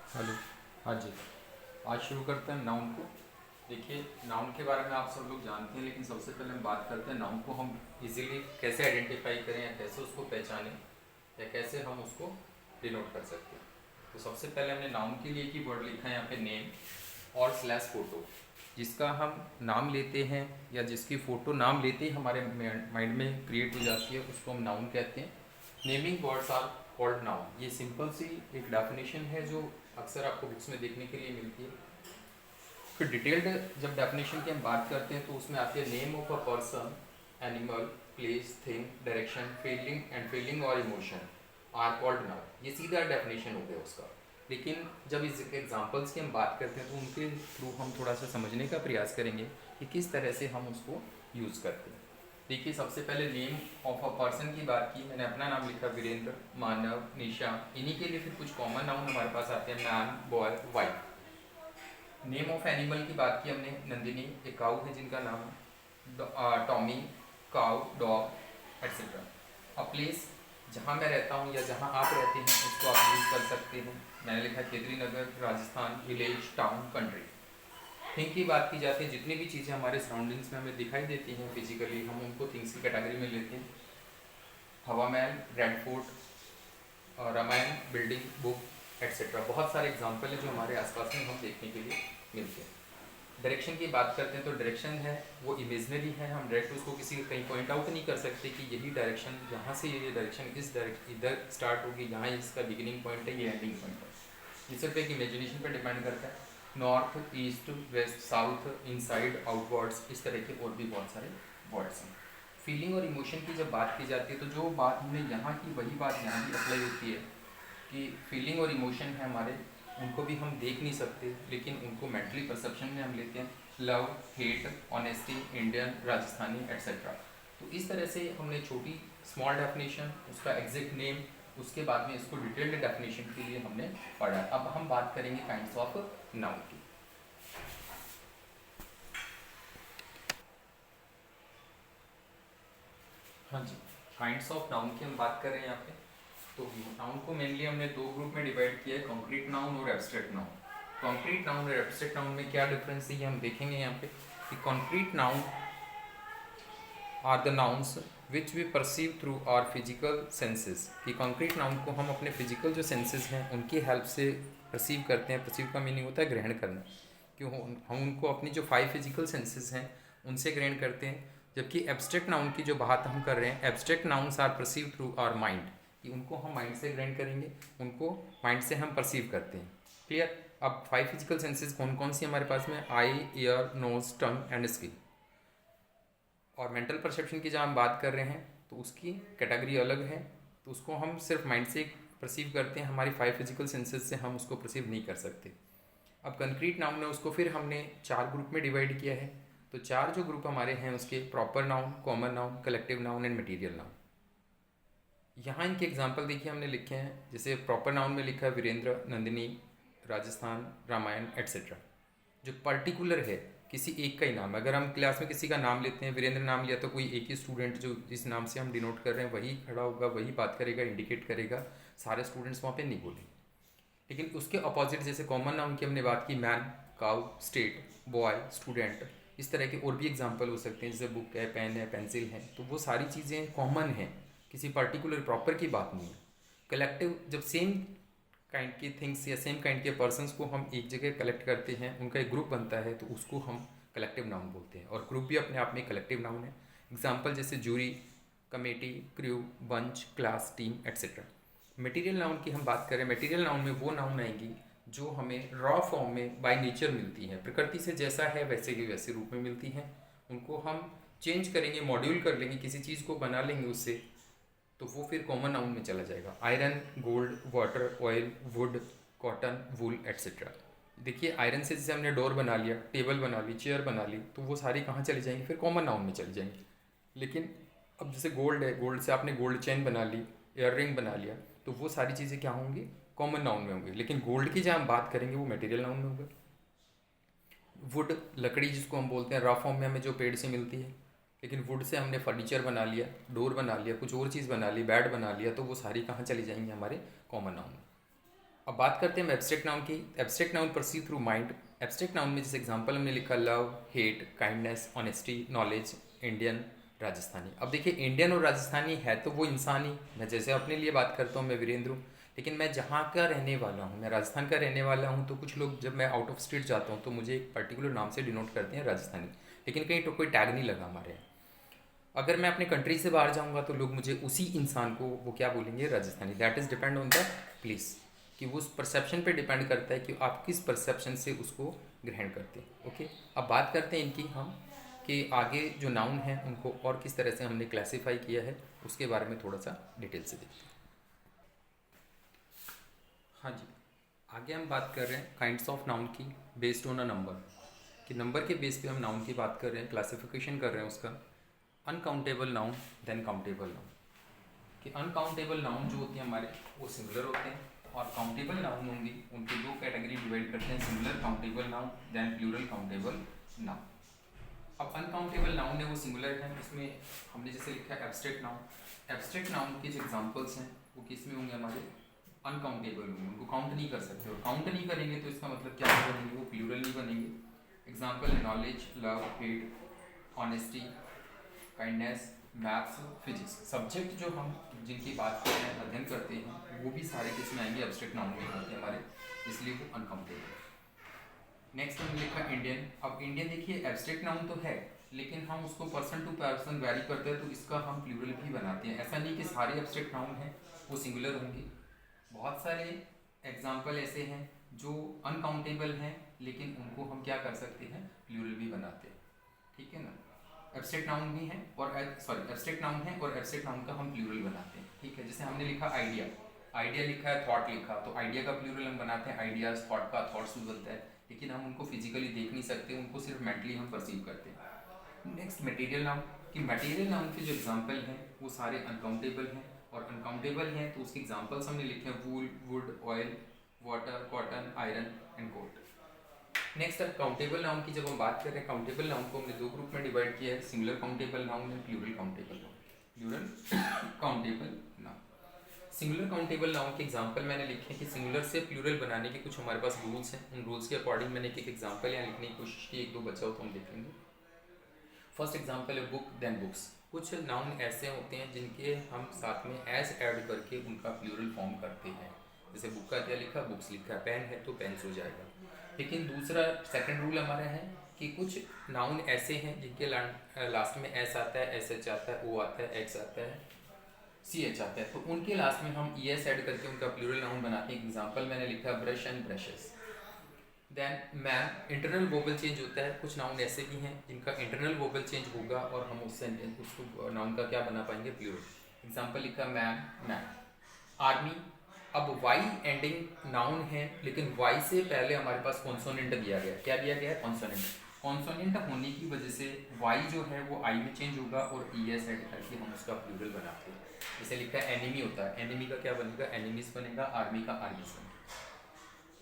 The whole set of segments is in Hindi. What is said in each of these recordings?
हेलो। हाँ जी। आज शुरू करते हैं नाउन को। देखिए, नाउन के बारे में आप सब लोग जानते हैं, लेकिन सबसे पहले हम बात करते हैं नाउन को हम इजीली कैसे आइडेंटिफाई करें या कैसे उसको पहचानें या कैसे हम उसको डिनोट कर सकते हैं। तो सबसे पहले हमने नाउन के लिए की वर्ड लिखा है यहाँ पे नेम और स्लैश फोटो। जिसका हम नाम लेते हैं या जिसकी फ़ोटो नाम लेते ही हमारे माइंड में क्रिएट हो जाती है, उसको हम नाउन कहते हैं। Naming words are called noun. ये सिंपल सी एक डेफिनेशन है जो अक्सर आपको बुक्स में देखने के लिए मिलती है। फिर डिटेल्ड जब डेफिनेशन की हम बात करते हैं तो उसमें आती है name of a person, animal, place, thing, direction, feeling और इमोशन आर कॉल्ड नाउन। ये सीधा डेफिनेशन हो गया उसका। लेकिन जब इस एग्जांपल्स की हम बात करते हैं तो उनके थ्रू हम थोड़ा सा समझने का प्रयास करेंगे कि किस तरह से हम उसको यूज़ करते हैं। देखिए, सबसे पहले नेम ऑफ अ पर्सन की बात की, मैंने अपना नाम लिखा वीरेंद्र, मानव, निशा। इन्हीं के लिए फिर कुछ कॉमन नाउन हमारे पास आते हैं, man, boy, wife. Name of animal की बात की हमने, नंदिनी, एक काऊ है जिनका नाम है, Tommy, cow, dog etcetera. A place, जहाँ मैं रहता हूँ या जहाँ आप रहते हैं उसको आप यूज़ कर सकते हैं। मैंने लिखा Khetri Nagar, Rajasthan. Village, town, country. Thing की बात की जाती है, जितनी भी चीज़ें हमारे सराउंडिंग्स में हमें दिखाई देती हैं फिजिकली, हम उनको थिंग्स की कैटेगरी में लेते हैं। Hawa Mahal, red fort, Ramayan, building, book etcetera. बहुत सारे एग्जाम्पल हैं जो हमारे आसपास में हम देखने के लिए मिलते हैं। डायरेक्शन की बात करते हैं तो डायरेक्शन है वो इमेजनरी है, हम डायरेक्ट उसको किसी कहीं पॉइंट आउट नहीं कर सकते कि यही डायरेक्शन, यहाँ से ये डायरेक्शन इस डायरेक्ट इधर स्टार्ट होगी, यहाँ इसका बिगिनिंग पॉइंट है, ये एंडिंग पॉइंट है। ये सिर्फ एक इमेजिनेशन पर डिपेंड करता है। North, east, west, south, inside, outwards, इस तरह के और भी बहुत सारे वर्ड्स हैं। फीलिंग और इमोशन की जब बात की जाती है तो जो बात हमने यहाँ की वही बात यहाँ भी अप्लाई होती है कि फीलिंग और इमोशन है हमारे, उनको भी हम देख नहीं सकते लेकिन उनको मेंटली परसेप्शन में हम लेते हैं। Love, hate, honesty, Indian, Rajasthani etcetera. तो इस तरह से हमने छोटी स्मॉल डेफिनेशन, उसका एग्जैक्ट नेम, उसके बाद में इसको डिटेल्ड डेफिनेशन के लिए हमने पढ़ा। अब हम बात करेंगे काइंड्स ऑफ नाउन की। हाँ जी, काइंड्स ऑफ नाउन की हम बात कर रहे हैं यहाँ पे। तो नाउन को मेनली हमने दो ग्रुप में डिवाइड किया है, कॉन्क्रीट नाउन और एब्स्ट्रैक्ट नाउन। कॉन्क्रीट नाउन और एब्स्ट्रैक्ट नाउन में क्या डिफरेंस है ये हम देखेंगे यहाँ पे। कि concrete noun are the nouns which we perceive through our physical senses. कि कॉन्क्रीट नाउन को हम अपने फिजिकल जो सेंसेस हैं उनकी हेल्प से परसीव करते हैं। परसीव का मीनिंग होता है ग्रहण करना। क्यों हम उनको अपनी जो 5 फिजिकल सेंसेस हैं उनसे ग्रहण करते हैं। जबकि एब्स्ट्रैक्ट नाउन की जो बात हम कर रहे हैं, abstract nouns are perceive through our mind. कि उनको हम माइंड से ग्रहण करेंगे, उनको माइंड से हम परसीव करते हैं। क्लियर। अब 5 फिजिकल सेंसेस कौन कौन सी हमारे पास में, eye, ear, nose, tongue and skin. और मेंटल परसेप्शन की जब हम बात कर रहे हैं तो उसकी कैटेगरी अलग है। तो उसको हम सिर्फ माइंड से परसीव करते हैं, हमारी 5 फिजिकल सेंसेस से हम उसको परसीव नहीं कर सकते। अब कंक्रीट नाउन है उसको फिर हमने 4 ग्रुप में डिवाइड किया है। तो 4 जो ग्रुप हमारे हैं उसके, proper noun, common noun, collective noun and material noun. यहाँ इनके एग्जाम्पल देखिए हमने लिखे हैं। जैसे प्रॉपर नाउन में लिखा है वीरेंद्र, नंदिनी, राजस्थान, रामायण एट्सेट्रा। जो पर्टिकुलर है किसी एक का ही नाम, अगर हम क्लास में किसी का नाम लेते हैं, वीरेंद्र नाम लिया तो कोई एक ही स्टूडेंट जो जिस नाम से हम डिनोट कर रहे हैं वही खड़ा होगा, वही बात करेगा, इंडिकेट करेगा। सारे स्टूडेंट्स वहाँ पे नहीं बोलेंगे। लेकिन उसके अपोजिट जैसे कॉमन नाउन की हमने बात की, man, cow, state, boy, student, इस तरह के और भी एग्जाम्पल हो सकते हैं। जैसे बुक है, पेन है, पेंसिल है, तो वो सारी चीज़ें कॉमन हैं, किसी पर्टिकुलर प्रॉपर की बात नहीं है। कलेक्टिव, जब सेम काइंड की थिंग्स या सेम काइंड के पर्सनस को हम एक जगह कलेक्ट करते हैं, उनका एक ग्रुप बनता है, तो उसको हम कलेक्टिव नाउन बोलते हैं। और ग्रुप भी अपने आप में कलेक्टिव नाउन है। एग्जाम्पल जैसे jury, committee, crew, bunch, class, team etcetera. Material noun की हम बात करें, मटेरियल नाउन में वो नाउन आएंगी जो हमें रॉ फॉर्म में बाय नेचर मिलती हैं, प्रकृति से जैसा है वैसे के वैसे रूप में मिलती हैं। उनको हम चेंज करेंगे, मॉड्यूल कर लेंगे, किसी चीज़ को बना लेंगे उससे, तो वो फिर कॉमन नाउन में चला जाएगा। Iron, gold, water, oil, would, cotton, wool etcetera. देखिए, आयरन से जैसे हमने डोर बना लिया, टेबल बना ली, चेयर बना ली, तो वो सारी कहाँ चली जाएंगी, फिर कॉमन नाउन में चली जाएंगी। लेकिन अब जैसे गोल्ड है, गोल्ड से आपने गोल्ड चेन बना ली, ईयर रिंग बना लिया, तो वो सारी चीज़ें क्या होंगी, कॉमन नाउन में होंगी। लेकिन गोल्ड की जब हम बात करेंगे वो मटेरियल नाउन में होगा। वुड, लकड़ी जिसको हम बोलते हैं, रॉ फॉर्म में हमें जो पेड़ से मिलती है, लेकिन वुड से हमने फर्नीचर बना लिया, डोर बना लिया, कुछ और चीज़ बना ली, बेड बना लिया, तो वो सारी कहाँ चली जाएंगी, हमारे कॉमन नाउन में। अब बात करते हैं एब्स्ट्रैक्ट नाउन की। Abstract noun perceive through mind. Abstract noun में जैसे एग्जांपल हमने लिखा love, hate, kindness, honesty, knowledge, Indian, Rajasthani. अब देखिए इंडियन और राजस्थानी है तो वो इंसान ही, मैं जैसे अपने लिए बात करता हूँ, मैं वीरेंद्र हूँ, लेकिन मैं जहाँ का रहने वाला हूँ, मैं राजस्थान का रहने वाला हूँ, तो कुछ लोग जब मैं आउट ऑफ स्टेट जाता हूँ तो मुझे एक पर्टिकुलर नाम से डिनोट करते हैं राजस्थानी, लेकिन कहीं तो कोई टैग नहीं लगा हमारे यहाँ। अगर मैं अपने कंट्री से बाहर जाऊंगा तो लोग मुझे उसी इंसान को वो क्या बोलेंगे, Rajasthani. That is depend on the place, कि वो उस परसेप्शन पे डिपेंड करता है कि आप किस परसेप्शन से उसको ग्रहण करते हैं। ओके, अब बात करते हैं इनकी हम, कि आगे जो नाउन हैं उनको और किस तरह से हमने क्लासीफाई किया है, उसके बारे में थोड़ा सा डिटेल से देखते हैं। हाँ जी, आगे हम बात कर रहे हैं काइंड्स ऑफ नाउन की बेस्ड ऑन अ नंबर, कि नंबर के बेस पे हम नाउन की बात कर रहे हैं, क्लासिफिकेशन कर रहे हैं उसका। Uncountable noun, then countable noun. कि अनकाउंटेबल नाउन जो होते हैं हमारे, वो सिंगुलर होते हैं, और काउंटेबल नाउन होंगी उनकी दो कैटेगरी डिवाइड करते हैं, singular countable noun, then plural countable noun. अब अनकाउंटेबल नाउन है वो सिंगुलर है, इसमें हमने जैसे लिखा है एब्स्ट्रैक्ट नाउन। एब्स्ट्रैक्ट नाउन के जो एग्जांपल्स हैं वो किस में होंगे, हमारे अनकाउंटेबल होंगे, उनको काउंट नहीं कर सकते, और काउंट नहीं करेंगे तो इसका मतलब क्या बनेंगे, वो प्लूरल नहीं बनेंगे। एग्जाम्पल है knowledge, love, hate, honesty, kindness, maths, physics. Subject जो हम जिनकी बात करते हैं, अध्ययन करते हैं, वो भी सारे किसमें आएंगे, एब्स्ट्रैक्ट नाउन में होते हैं हमारे, इसलिए वो अनकाउंटेबल। नेक्स्ट हमने लिखा इंडियन। अब इंडियन देखिए एब्स्ट्रैक्ट नाउन तो है, लेकिन हम उसको पर्सन टू पर्सन वैरी करते हैं, तो इसका हम प्लूरल भी बनाते हैं। ऐसा नहीं कि सारे एब्स्ट्रैक्ट नाउन हैं वो सिंगुलर होंगे, बहुत सारे एग्जाम्पल ऐसे हैं जो अनकाउंटेबल हैं, लेकिन उनको हम क्या कर सकते हैं, प्लूरल भी बनाते हैं। ठीक है ना, एब्स्ट्रैक्ट नाउन भी है और एब्स्ट्रैक्ट नाउन है और एब्स्ट्रैक्ट नाउन का हम प्लूरल बनाते हैं। ठीक है, जैसे हमने लिखा आइडिया, आइडिया लिखा है, थॉट लिखा, तो आइडिया का प्लूरल हम बनाते हैं आइडियाज, थॉट का थॉट्स भी बनता है, लेकिन हम उनको फिजिकली देख नहीं सकते, उनको सिर्फ मेंटली हम परसीव करते हैं। नेक्स्ट मटेरियल नाउन, कि मटेरियल नाउन के जो एग्जाम्पल हैं वो सारे अनकाउंटेबल हैं, और अनकाउंटेबल हैं तो उसके एग्जाम्पल्स हमने लिखे हैं wool, wood, oil, water, cotton, iron and gold. Next अब काउंटेबल नाउन की जब हम बात कर रहे हैं, काउंटेबल नाउन को हमने दो ग्रुप में डिवाइड किया है, singular countable noun and plural countable noun. Plural countable noun, singular countable noun के एग्जांपल मैंने लिखे हैं कि सिंगुलर से प्लूरल बनाने के कुछ हमारे पास रूल्स हैं, उन रूल्स के अकॉर्डिंग मैंने एक एग्जांपल यहाँ लिखने की कोशिश की, एक दो बचा हो तो हम देखेंगे। फर्स्ट एग्जांपल है बुक, देन बुक्स। कुछ नाउन ऐसे होते हैं जिनके हम साथ में एज ऐड करके उनका प्लूरल फॉर्म करते हैं, जैसे बुक का क्या लिखा, बुक्स लिखा, पेन है तो पेन्स हो जाएगा। लेकिन दूसरा सेकंड रूल हमारा है कि कुछ नाउन ऐसे हैं जिनके लास्ट में एस आता है, एस एच आता है, ओ आता है, एक्स आता है, सी एच आता है, तो उनके लास्ट में हम ई एस ऐड करके उनका प्लूरल नाउन बनाते हैं। एग्जाम्पल मैंने लिखा brush and brushes. Then ma'am, internal vowel change होता है, कुछ नाउन ऐसे भी हैं जिनका इंटरनल वोवल चेंज होगा और हम उस सेंटेंस उसको नाउन का क्या बना पाएंगे, प्लूरल। एग्जाम्पल लिखा मैम, मैम। आर्मी, अब वाई एंडिंग नाउन है, लेकिन वाई से पहले हमारे पास कॉन्सोनेंट दिया गया है, क्या दिया गया है, कॉन्सोनेंट। कॉन्सोनेंट होने की वजह से वाई जो है वो आई में चेंज होगा और ई एस ऐड करके हम उसका प्लूरल बनाते हैं। जैसे लिखा है एनिमी होता है, एनिमी का क्या बनेगा, एनिमीज बनेगा, आर्मी का आर्मीज बनेगा।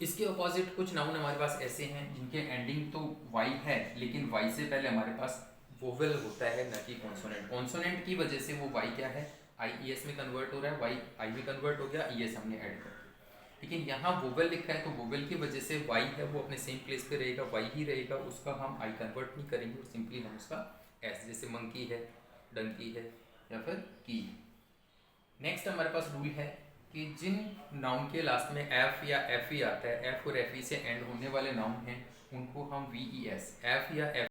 इसके अपोजिट कुछ नाउन हमारे पास ऐसे हैं जिनके एंडिंग तो वाई है, लेकिन वाई से पहले हमारे पास वोवेल होता है, न कि कॉन्सोनेंट। कॉन्सोनेंट की वजह से वो वाई क्या है, आई ई एस में कन्वर्ट हो रहा है, वाई आई में कन्वर्ट हो गया, ई एस हमने ऐड कर दिया। लेकिन यहाँ वोवेल लिखा है तो वोवेल की वजह से वाई है वो अपने सेम प्लेस पे रहेगा, वाई ही रहेगा, उसका हम आई कन्वर्ट नहीं करेंगे, और सिंपली हम उसका एस, जैसे मंकी है, डंकी है, या फिर की। नेक्स्ट हमारे पास रूल है कि जिन नाउन के लास्ट में एफ या एफ ई आता है, एफ और एफ ई से एंड होने वाले नाउन हैं उनको हम वी ई एस, एफ या एफ